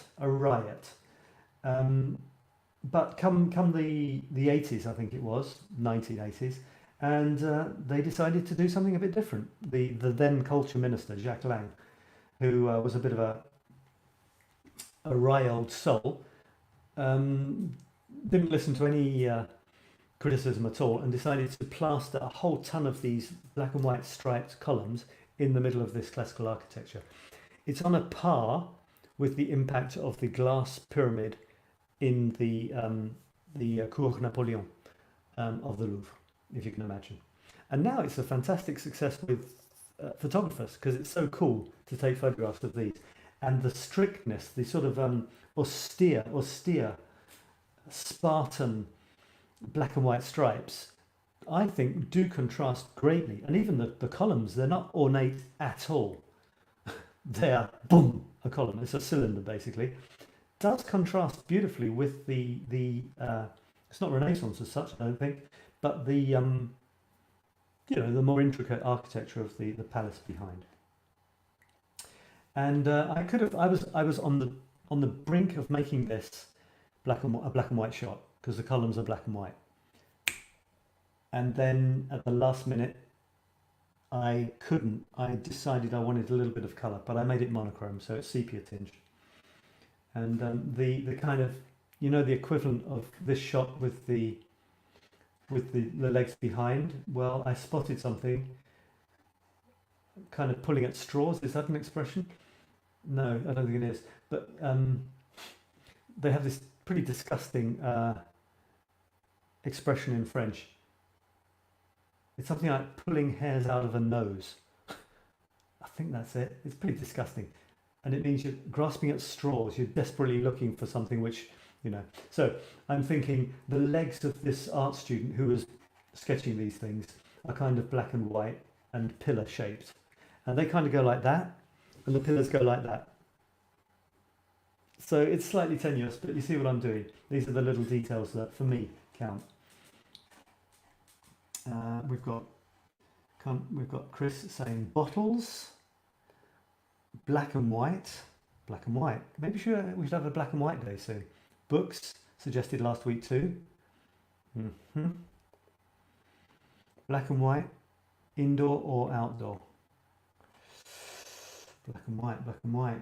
But come the 80s, I think it was, 1980s, and they decided to do something a bit different. The then culture minister, Jacques Lang, who was a bit of a wry old soul, didn't listen to any criticism at all and decided to plaster a whole ton of these black and white striped columns in the middle of this classical architecture. It's on a par with the impact of the glass pyramid in the Cour Napoleon of the Louvre, if you can imagine. And now it's a fantastic success with photographers because it's so cool to take photographs of these. And the strictness, the sort of austere, Spartan black and white stripes, I think do contrast greatly. And even the columns, they're not ornate at all. They're, boom, a column. It's a cylinder, basically. Does contrast beautifully with the it's not Renaissance as such, I don't think, but the the more intricate architecture of the palace behind. And I was on the brink of making this a black and white shot because the columns are black and white. And then at the last minute, I couldn't. I decided I wanted a little bit of colour, but I made it monochrome, so it's sepia tinged. And the kind of, the equivalent of this shot with the legs behind. Well, I spotted something kind of pulling at straws. Is that an expression? No, I don't think it is. But they have this pretty disgusting expression in French. It's something like pulling hairs out of a nose. I think that's it. It's pretty disgusting. And it means you're grasping at straws. You're desperately looking for something which, So I'm thinking the legs of this art student who was sketching these things are kind of black and white and pillar shaped. And they kind of go like that. And the pillars go like that. So it's slightly tenuous, but you see what I'm doing. These are the little details that, for me, count. We've got Chris saying bottles, black and white. Maybe we should have a black and white day soon. Books, suggested last week too. Black and white, indoor or outdoor. Black and white.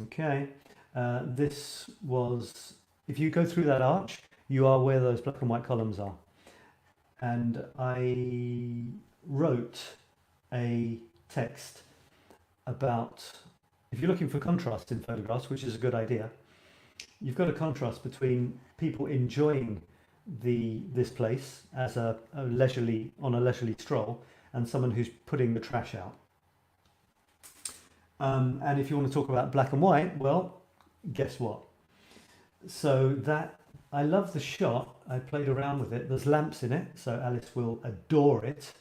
Okay. This was, if you go through that arch, you are where those black and white columns are. And I wrote a text about, if you're looking for contrast in photographs, which is a good idea, you've got a contrast between people enjoying this place as on a leisurely stroll and someone who's putting the trash out. And if you want to talk about black and white, well, guess what? So I love the shot. I played around with it. There's lamps in it, so Alice will adore it.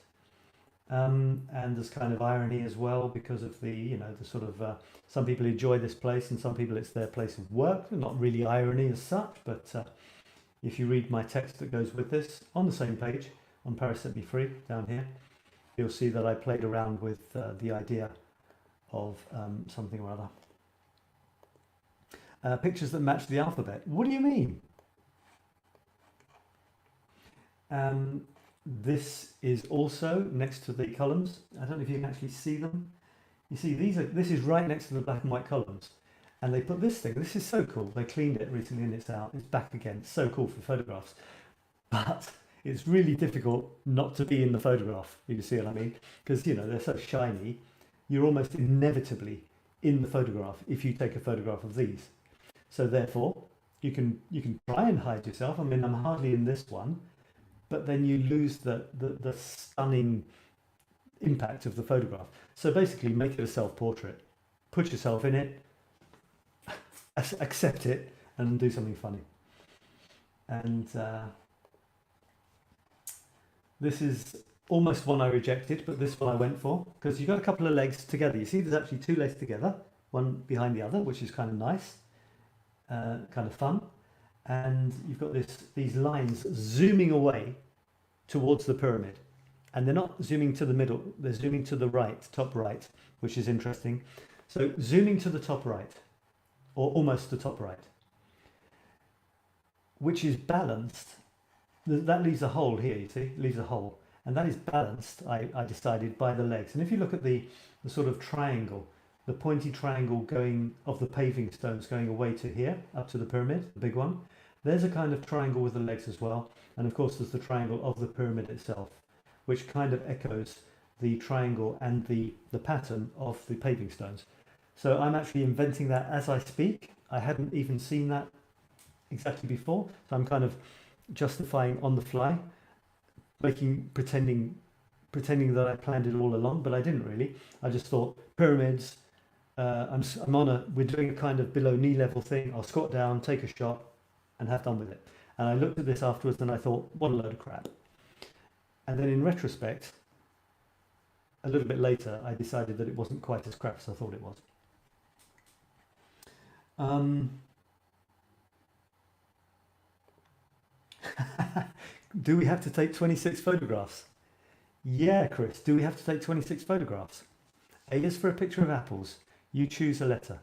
And there's kind of irony as well because of the sort of some people enjoy this place and some people it's their place of work. Not really irony as such, but if you read my text that goes with this on the same page on Paris Set Me Free down here, you'll see that I played around with the idea of something or other. Pictures that match the alphabet. What do you mean? This is also next to the columns. I don't know if you can actually see them. You see, this is right next to the black and white columns. And they put this thing, this is so cool. They cleaned it recently and it's out. It's back again. It's so cool for photographs. But it's really difficult not to be in the photograph, if you see what I mean. Because, they're so shiny. You're almost inevitably in the photograph if you take a photograph of these. So therefore, you can try and hide yourself. I mean, I'm hardly in this one. But then you lose the stunning impact of the photograph. So basically make it a self-portrait. Put yourself in it, accept it, and do something funny. And this is almost one I rejected, but this one I went for, because you've got a couple of legs together. You see there's actually two legs together, one behind the other, which is kind of nice, kind of fun. And you've got these lines zooming away towards the pyramid. And they're not zooming to the middle, they're zooming to the right, top right, which is interesting. So zooming to the top right, or almost the top right, which is balanced. That leaves a hole here, you see, leaves a hole. and that is balanced, I decided, by the legs. And if you look at the sort of triangle, the pointy triangle going of the paving stones going away to here, up to the pyramid, the big one, there's a kind of triangle with the legs as well. And of course there's the triangle of the pyramid itself, which kind of echoes the triangle and the pattern of the paving stones. So I'm actually inventing that as I speak. I hadn't even seen that exactly before, so I'm kind of justifying on the fly, pretending that I planned it all along, but I didn't really. I just thought pyramids. We're doing a kind of below knee level thing. I'll squat down, take a shot, and have done with it. And I looked at this afterwards and I thought, what a load of crap. And then in retrospect, a little bit later, I decided that it wasn't quite as crap as I thought it was. Do we have to take 26 photographs? Yeah, Chris, do we have to take 26 photographs? A is for a picture of apples. You choose a letter.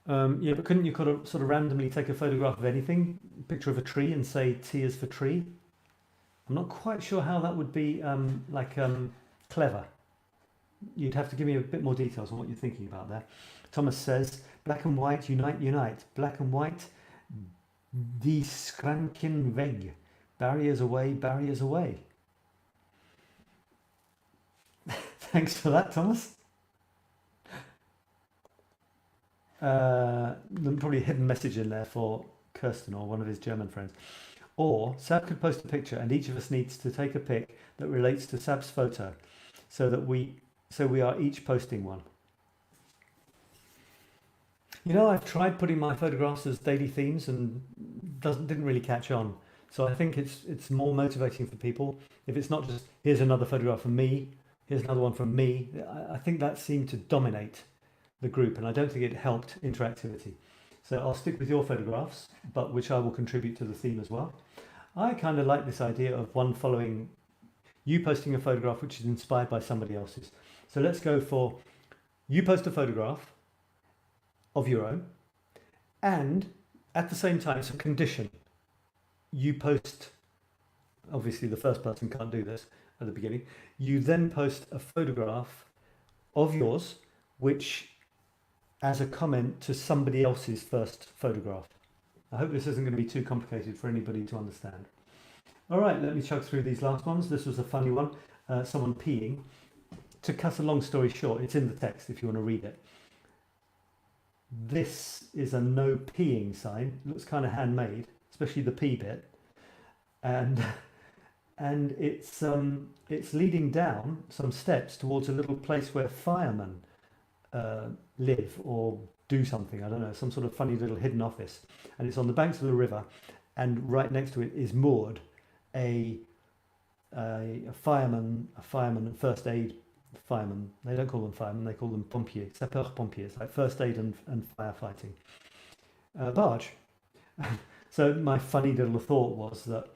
Yeah, but couldn't you sort of randomly take a photograph of anything, picture of a tree, and say T is for tree? I'm not quite sure how that would be clever. You'd have to give me a bit more details on what you're thinking about there. Thomas says, black and white, unite, unite. Black and white, die Skranken weg. Barriers away, barriers away. Thanks for that, Thomas. Probably a hidden message in there for Kirsten or one of his German friends. Or Sab could post a picture and each of us needs to take a pic that relates to Sab's photo so we are each posting one. You know, I've tried putting my photographs as daily themes and didn't really catch on. So I think it's more motivating for people if it's not just here's another photograph from me, here's another one from me. I think that seemed to dominate the group and I don't think it helped interactivity. So I'll stick with your photographs, but which I will contribute to the theme as well. I kind of like this idea of one following, you posting a photograph which is inspired by somebody else's. So let's go for you post a photograph of your own and at the same time some condition. You post, obviously the first person can't do this at the beginning, you then post a photograph of yours which as a comment to somebody else's first photograph. I hope this isn't going to be too complicated for anybody to understand. All right, let me chug through these last ones. This was a funny one, someone peeing. To cut a long story short, it's in the text if you want to read it. This is a no peeing sign. It looks kind of handmade, especially the pee bit. And it's leading down some steps towards a little place where firemen live or do something, I don't know, some sort of funny little hidden office, and it's on the banks of the river, and right next to it is moored a fireman, first aid fireman. They don't call them firemen, they call them pompiers, sapeurs-pompiers, like first aid and firefighting barge. So my funny little thought was that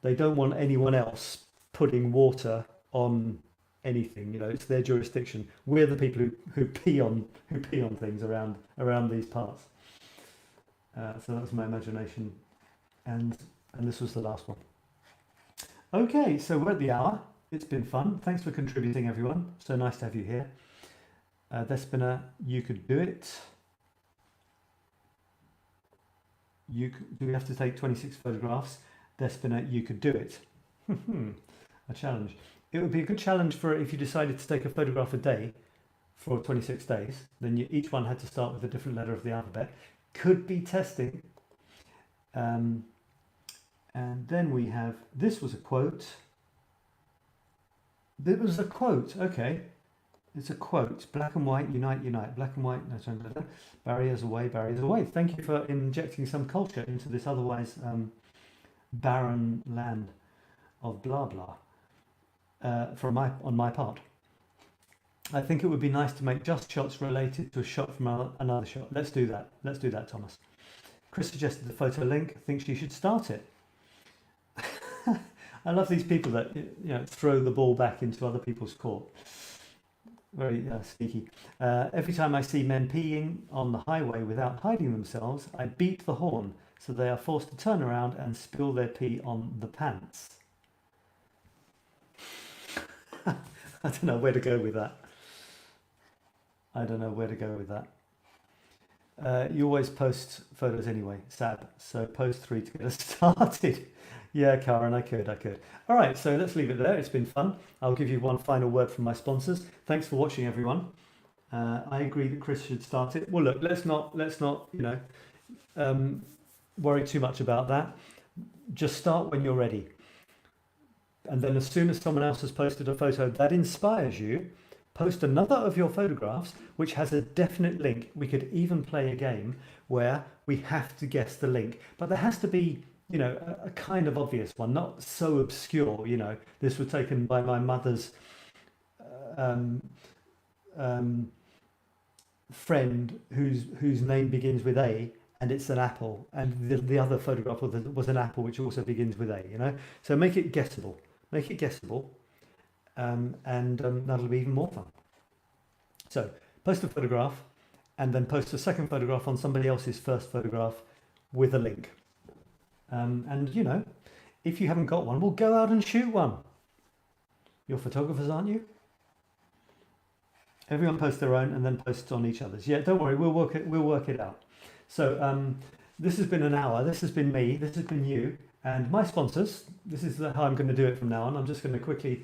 they don't want anyone else putting water on anything, you know, it's their jurisdiction. We're the people who pee on things around these parts. So that was my imagination, and this was the last one. Okay, so we're at the hour. It's been fun. Thanks for contributing, everyone. So nice to have you here. Despina, you could do it. Do we have to take 26 photographs? Despina, you could do it. A challenge. It would be a good challenge for if you decided to take a photograph a day for 26 days, then each one had to start with a different letter of the alphabet. Could be testing. And then we have, this was a quote. It was a quote, okay. It's a quote. Black and white, unite, unite. Black and white, no, sorry, barriers away, barriers away. Thank you for injecting some culture into this otherwise barren land of blah blah. On my part. I think it would be nice to make just shots related to a shot from another shot. Let's do that. Let's do that, Thomas. Chris suggested the photo link. I think she should start it. I love these people that throw the ball back into other people's court. Very sneaky. Every time I see men peeing on the highway without hiding themselves, I beat the horn, so they are forced to turn around and spill their pee on the pants. I don't know where to go with that. I don't know where to go with that. You always post photos anyway, Sab. So post 3 to get us started. Yeah, Karen, I could. All right, so let's leave it there. It's been fun. I'll give you one final word from my sponsors. Thanks for watching, everyone. I agree that Chris should start it. Well, look, let's not worry too much about that. Just start when you're ready. And then as soon as someone else has posted a photo that inspires you, post another of your photographs which has a definite link. We could even play a game where we have to guess the link, but there has to be, a kind of obvious one, not so obscure. This was taken by my mother's friend whose name begins with A, and it's an apple, and the other photograph was an apple which also begins with A. So make it guessable, and that'll be even more fun. So post a photograph and then post a second photograph on somebody else's first photograph with a link. And if you haven't got one, well, go out and shoot one. You're photographers, aren't you? Everyone posts their own and then posts on each other's. Yeah, don't worry, we'll work it out. So this has been an hour. This has been me. This has been you. And my sponsors. This is how I'm going to do it from now on. I'm just going to quickly,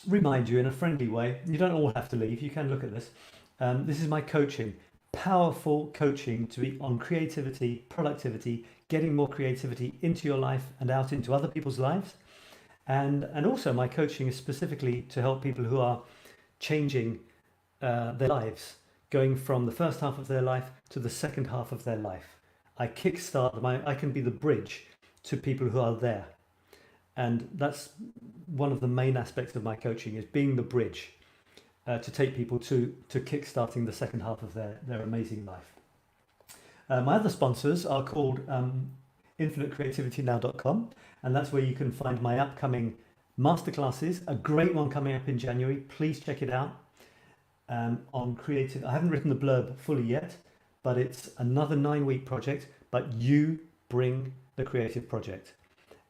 remind you in a friendly way. You don't all have to leave. You can look at this. This is my coaching. Powerful coaching to be on creativity, productivity, getting more creativity into your life and out into other people's lives. And also my coaching is specifically to help people who are changing their lives, going from the first half of their life to the second half of their life. I kickstart them. I can be the bridge to people who are there. And that's one of the main aspects of my coaching, is being the bridge to take people to kickstarting the second half of their amazing life. My other sponsors are called infinitecreativitynow.com, and that's where you can find my upcoming masterclasses. A great one coming up in January. Please check it out. On creative, I haven't written the blurb fully yet, but it's another 9-week project, but you bring the creative project.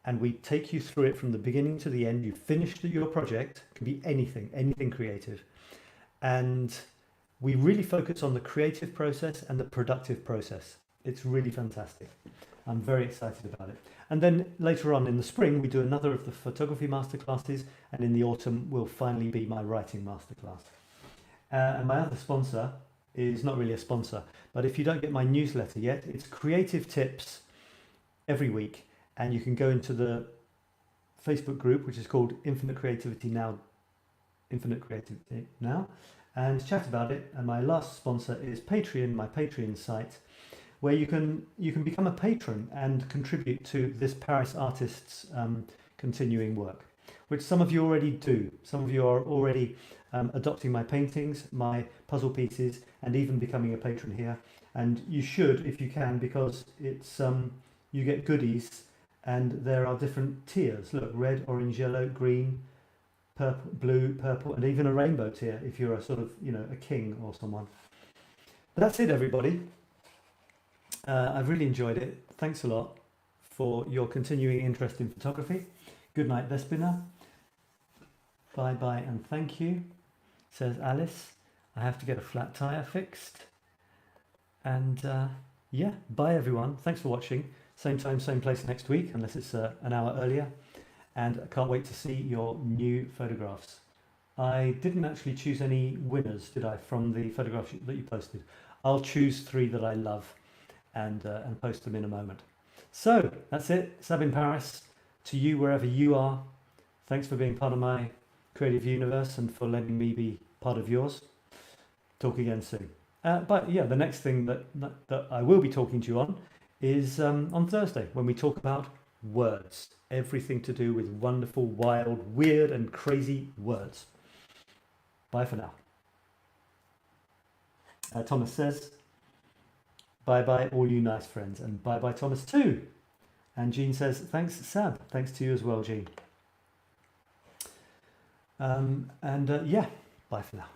And we take you through it from the beginning to the end. You finish your project, it can be anything creative. And we really focus on the creative process and the productive process. It's really fantastic. I'm very excited about it. And then later on in the spring, we do another of the photography masterclasses. And in the autumn will finally be my writing masterclass. And my other sponsor is not really a sponsor, but if you don't get my newsletter yet, it's creative tips every week. And you can go into the Facebook group, which is called Infinite Creativity Now, and chat about it. And my last sponsor is Patreon, my Patreon site, where you can become a patron and contribute to this Paris artist's continuing work, which some of you already do. Some of you are already adopting my paintings, my puzzle pieces, and even becoming a patron here. And you should, if you can, because it's you get goodies. And there are different tiers. Look, red, orange, yellow, green, purple, blue, purple, and even a rainbow tier if you're a sort of, a king or someone. But that's it, everybody. I've really enjoyed it. Thanks a lot for your continuing interest in photography. Good night, Despina. Bye-bye and thank you, says Alice. I have to get a flat tire fixed. And yeah, bye, everyone. Thanks for watching. Same time, same place next week, unless it's an hour earlier. And I can't wait to see your new photographs. I didn't actually choose any winners, did I, from the photographs that you posted. I'll choose 3 that I love and post them in a moment. So that's it. Sab in Paris. To you, wherever you are, thanks for being part of my creative universe and for letting me be part of yours. Talk again soon. But yeah, the next thing that I will be talking to you on is on Thursday, when we talk about words. Everything to do with wonderful, wild, weird and crazy words. Bye for now. Thomas says, bye-bye all you nice friends, and bye-bye Thomas too. And Jean says, thanks Sab. Thanks to you as well, Jean. Yeah, bye for now.